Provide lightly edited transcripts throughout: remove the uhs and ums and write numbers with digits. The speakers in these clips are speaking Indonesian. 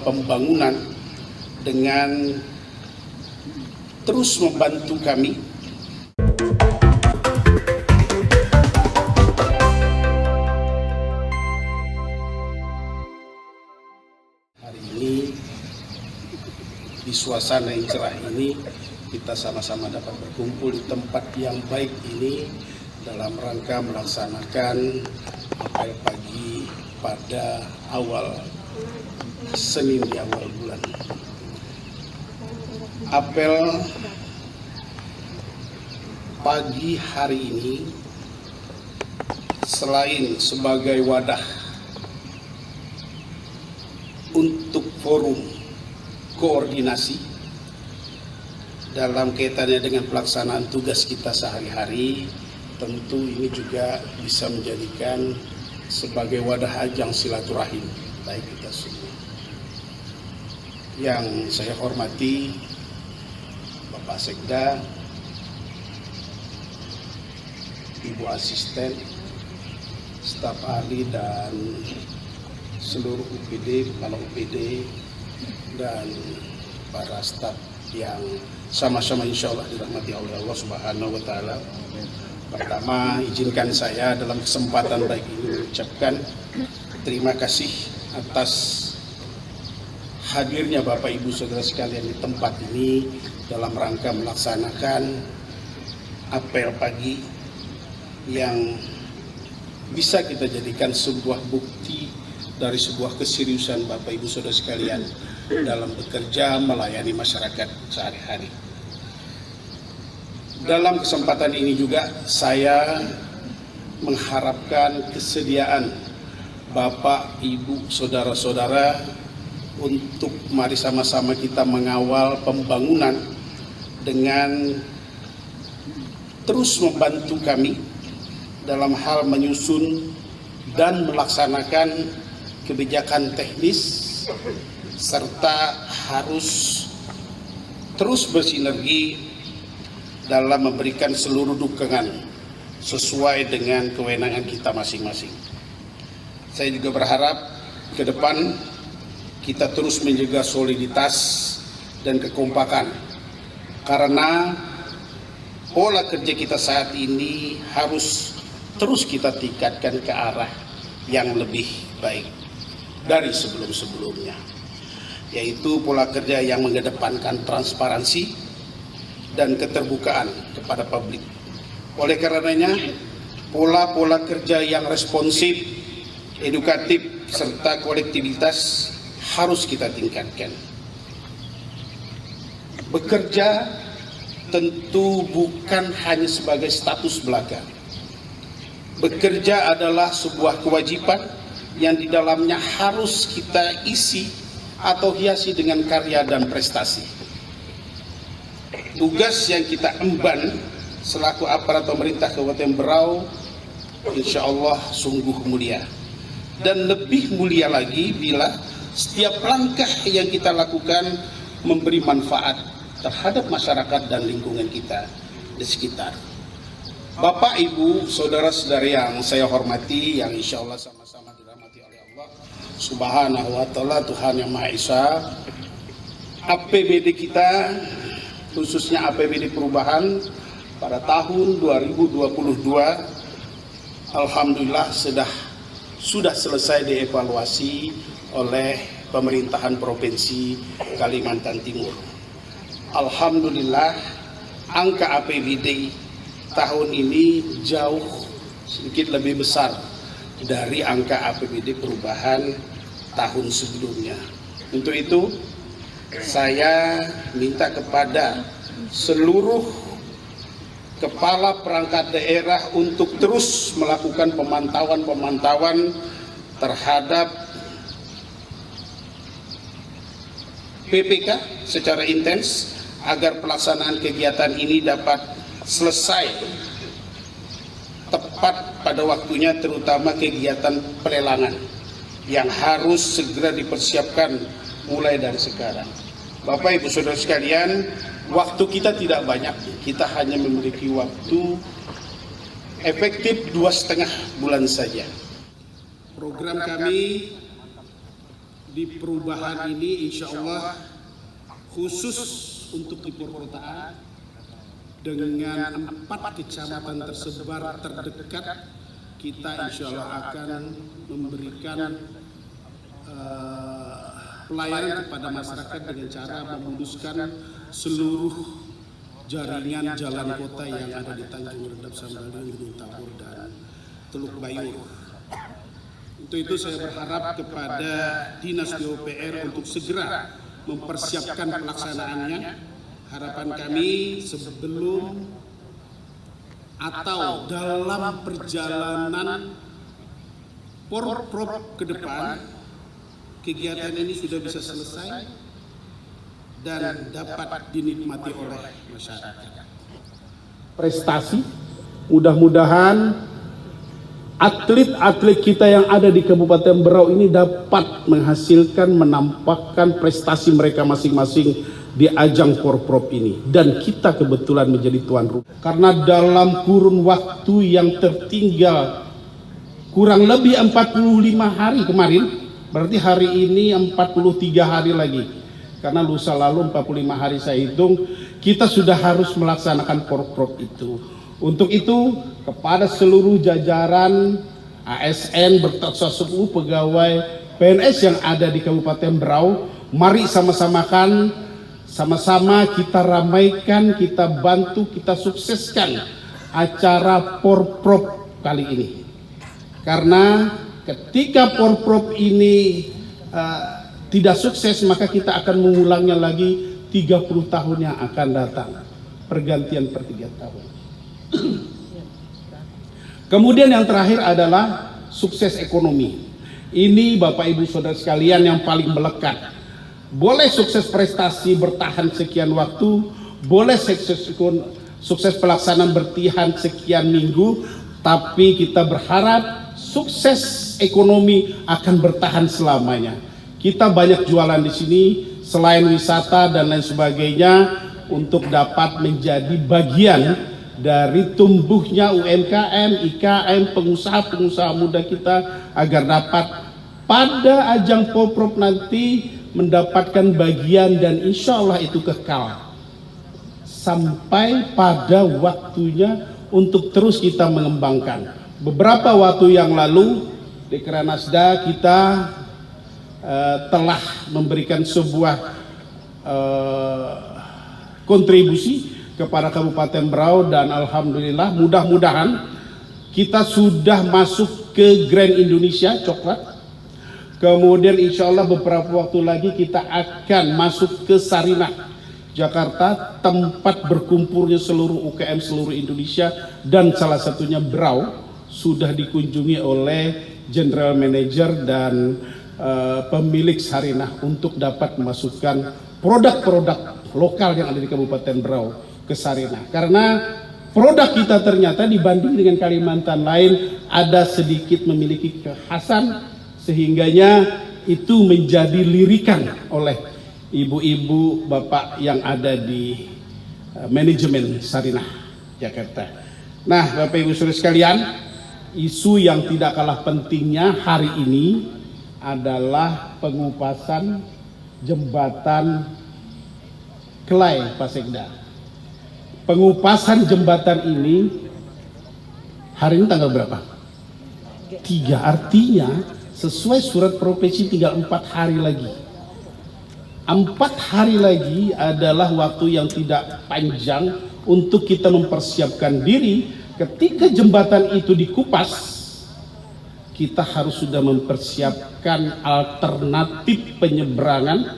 pembangunan dengan terus membantu kami. Hari ini di suasana yang cerah ini kita sama-sama dapat berkumpul di tempat yang baik ini dalam rangka melaksanakan apel pagi pada awal Senin di awal bulan. Apel pagi hari ini selain sebagai wadah untuk forum koordinasi dalam kaitannya dengan pelaksanaan tugas kita sehari-hari, tentu ini juga bisa menjadikan sebagai wadah ajang silaturahim baik kita semua. Yang saya hormati Bapak Sekda, Ibu Asisten, staf ahli dan seluruh UPD, kepala UPD dan para staf yang sama-sama insya Allah dirahmati oleh Allah Subhanahu wa Ta'ala. Pertama, izinkan saya dalam kesempatan baik ini mengucapkan terima kasih atas hadirnya Bapak Ibu Saudara sekalian di tempat ini dalam rangka melaksanakan apel pagi yang bisa kita jadikan sebuah bukti dari sebuah keseriusan Bapak Ibu Saudara sekalian dalam bekerja melayani masyarakat sehari-hari. Dalam kesempatan ini juga saya mengharapkan kesediaan Bapak, Ibu, Saudara-saudara untuk mari sama-sama kita mengawal pembangunan dengan terus membantu kami dalam hal menyusun dan melaksanakan kebijakan teknis serta harus terus bersinergi dalam memberikan seluruh dukungan sesuai dengan kewenangan kita masing-masing. Saya juga berharap ke depan kita terus menjaga soliditas dan kekompakan karena pola kerja kita saat ini harus terus kita tingkatkan ke arah yang lebih baik dari sebelum-sebelumnya, yaitu pola kerja yang mengedepankan transparansi dan keterbukaan kepada publik. Oleh karenanya, pola-pola kerja yang responsif, edukatif, serta kolektivitas harus kita tingkatkan. Bekerja tentu bukan hanya sebagai status belaka. Bekerja adalah sebuah kewajiban yang di dalamnya harus kita isi atau hiasi dengan karya dan prestasi. Tugas yang kita emban selaku aparat pemerintah Kabupaten Berau insya Allah sungguh mulia. Dan lebih mulia lagi bila setiap langkah yang kita lakukan memberi manfaat terhadap masyarakat dan lingkungan kita di sekitar. Bapak, Ibu, Saudara-saudari yang saya hormati, yang insya Allah sama-sama dirahmati oleh Allah Subhanahu wa Ta'ala, Tuhan yang Maha Esa, APBD kita khususnya APBD perubahan pada tahun 2022 alhamdulillah sudah selesai dievaluasi oleh pemerintahan Provinsi Kalimantan Timur. Alhamdulillah angka APBD tahun ini jauh sedikit lebih besar dari angka APBD perubahan tahun sebelumnya. Untuk itu saya minta kepada seluruh kepala perangkat daerah untuk terus melakukan pemantauan terhadap PPK secara intens agar pelaksanaan kegiatan ini dapat selesai tepat pada waktunya, terutama kegiatan pelelangan yang harus segera dipersiapkan mulai dari sekarang. Bapak Ibu Saudara sekalian, waktu kita tidak banyak, kita hanya memiliki waktu efektif 2,5 bulan saja. Program kami di perubahan ini insya Allah khusus untuk di perkotaan dengan 4 kecamatan tersebar terdekat, kita insya Allah akan memberikan pelayanan kepada masyarakat dengan cara memuluskan seluruh jaringan jalan kota yang ada di Tanjung Redap, Sambalun, Gunung Tawur, dan Teluk Bayur. Untuk itu saya berharap kepada Dinas PUPR untuk segera mempersiapkan pelaksanaannya. Harapan kami sebelum atau dalam perjalanan Porprov ke depan, kegiatan ini sudah bisa selesai dan dapat dinikmati oleh masyarakat. Prestasi, mudah-mudahan atlet-atlet kita yang ada di Kabupaten Berau ini dapat menghasilkan, menampakkan prestasi mereka masing-masing di ajang Porprov ini, dan kita kebetulan menjadi tuan rumah. Karena dalam kurun waktu yang tertinggal kurang lebih 45 hari kemarin, berarti hari ini 43 hari lagi, karena lusa lalu 45 hari saya hitung, kita sudah harus melaksanakan Porprov itu. Untuk itu kepada seluruh jajaran ASN bertaksa 10 pegawai PNS yang ada di Kabupaten Berau, mari sama-sama kita ramaikan, kita bantu, kita sukseskan acara Porprov kali ini. Karena ketika Porprov ini tidak sukses, maka kita akan mengulangnya lagi 30 tahun yang akan datang, pergantian per 3 tahun. Kemudian yang terakhir adalah sukses ekonomi. Ini Bapak Ibu Saudara sekalian yang paling melekat. Boleh sukses prestasi bertahan sekian waktu, boleh sukses pelaksanaan bertahan sekian minggu, tapi kita berharap sukses ekonomi akan bertahan selamanya. Kita banyak jualan di sini, selain wisata dan lain sebagainya, untuk dapat menjadi bagian dari tumbuhnya UMKM, IKM, pengusaha-pengusaha muda kita, agar dapat pada ajang Porprov nanti mendapatkan bagian, dan insya Allah itu kekal sampai pada waktunya untuk terus kita mengembangkan. Beberapa waktu yang lalu di Kranasda kita telah memberikan sebuah kontribusi kepada Kabupaten Berau, dan alhamdulillah mudah-mudahan kita sudah masuk ke Grand Indonesia Coklat. Kemudian insya Allah beberapa waktu lagi kita akan masuk ke Sarinah Jakarta, tempat berkumpulnya seluruh UKM seluruh Indonesia, dan salah satunya Berau sudah dikunjungi oleh General Manager dan pemilik Sarinah untuk dapat memasukkan produk-produk lokal yang ada di Kabupaten Berau ke Sarinah. Karena produk kita ternyata dibanding dengan Kalimantan lain ada sedikit memiliki kekhasan, sehingganya itu menjadi lirikan oleh ibu-ibu bapak yang ada di manajemen Sarinah Jakarta. Nah, Bapak Ibu Saudara sekalian, isu yang tidak kalah pentingnya hari ini adalah pengupasan jembatan Kelai Pasekda. Pengupasan jembatan ini hari ini tanggal berapa? 3, artinya sesuai surat provinsi tinggal 4 hari lagi. 4 hari lagi adalah waktu yang tidak panjang untuk kita mempersiapkan diri. Ketika jembatan itu dikupas, kita harus sudah mempersiapkan alternatif penyeberangan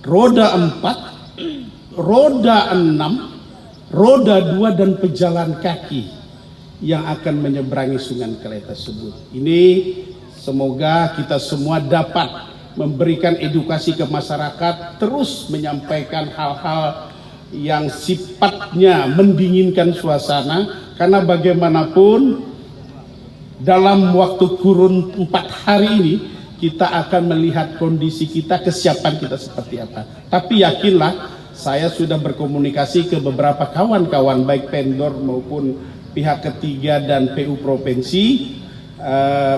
roda 4, roda 6, roda 2 dan pejalan kaki yang akan menyeberangi Sungai Kelai tersebut. Ini semoga kita semua dapat memberikan edukasi ke masyarakat, terus menyampaikan hal-hal yang sifatnya mendinginkan suasana, karena bagaimanapun dalam waktu kurun 4 hari ini kita akan melihat kondisi kita, kesiapan kita seperti apa. Tapi yakinlah, saya sudah berkomunikasi ke beberapa kawan-kawan baik vendor maupun pihak ketiga dan PU provinsi.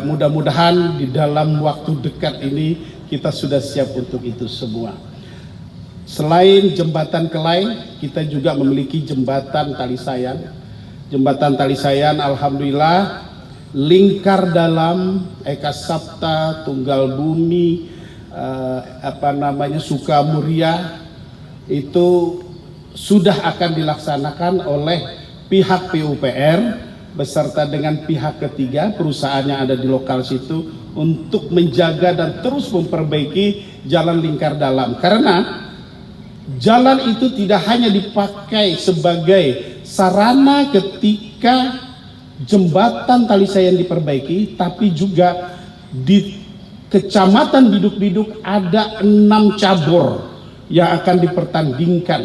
Mudah-mudahan di dalam waktu dekat ini kita sudah siap untuk itu semua. Selain jembatan Kelai, kita juga memiliki jembatan Tali Sayan. Jembatan Tali Sayan, alhamdulillah, lingkar dalam Eka Sapta, Tunggal Bumi, Sukamuria, itu sudah akan dilaksanakan oleh pihak PUPR beserta dengan pihak ketiga perusahaan yang ada di lokal situ untuk menjaga dan terus memperbaiki jalan lingkar dalam, karena jalan itu tidak hanya dipakai sebagai sarana ketika jembatan Tali Sayan diperbaiki, tapi juga di Kecamatan Biduk-Biduk ada 6 cabur yang akan dipertandingkan.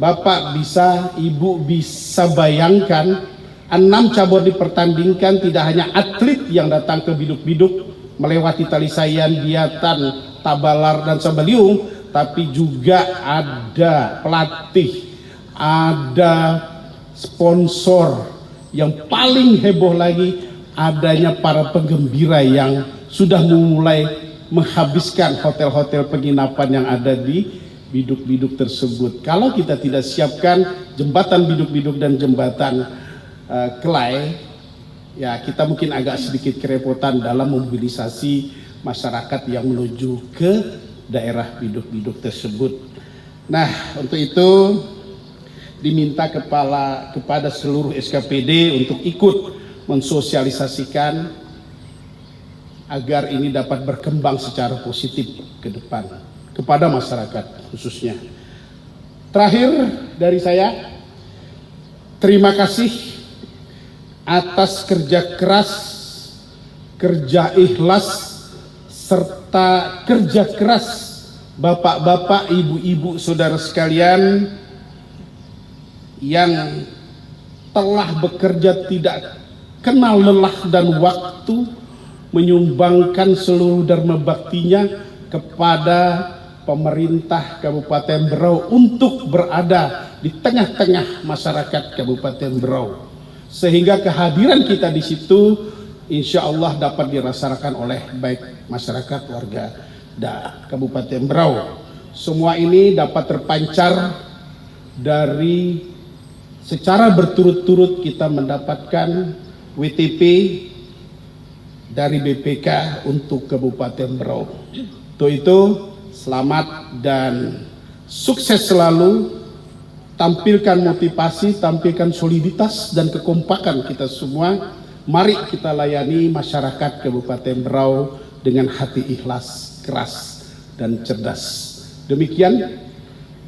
Bapak bisa, Ibu bisa bayangkan 6 cabur dipertandingkan, tidak hanya atlet yang datang ke Biduk-Biduk melewati Tali Sayan, Biatan, Tabalar dan Sabaliung, tapi juga ada pelatih, ada sponsor, yang paling heboh lagi adanya para penggembira yang sudah mulai menghabiskan hotel-hotel penginapan yang ada di Biduk-Biduk tersebut. Kalau kita tidak siapkan jembatan Biduk-Biduk dan jembatan Kelai, ya kita mungkin agak sedikit kerepotan dalam mobilisasi masyarakat yang menuju ke daerah Biduk-Biduk tersebut. Nah, untuk itu diminta kepada seluruh SKPD untuk ikut mensosialisasikan agar ini dapat berkembang secara positif ke depan kepada masyarakat khususnya. Terakhir dari saya, terima kasih atas kerja keras, kerja ikhlas, serta kerja keras bapak-bapak, ibu-ibu, saudara sekalian yang telah bekerja tidak kenal lelah dan waktu, menyumbangkan seluruh dharma baktinya kepada pemerintah Kabupaten Berau untuk berada di tengah-tengah masyarakat Kabupaten Berau, sehingga kehadiran kita di situ insya Allah dapat dirasakan oleh baik masyarakat warga Kabupaten Berau. Semua ini dapat terpancar dari secara berturut-turut kita mendapatkan WTP dari BPK untuk Kabupaten Berau. Untuk itu selamat dan sukses selalu. Tampilkan motivasi, tampilkan soliditas dan kekompakan kita semua. Mari kita layani masyarakat Kabupaten Berau dengan hati ikhlas, keras dan cerdas. Demikian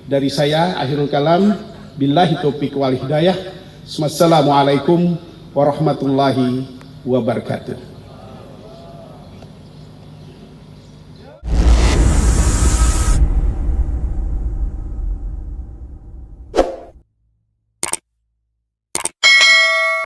dari saya, akhirul kalam. Billahi taufiq wal hidayah. Wassalamualaikum warahmatullahi wabarakatuh.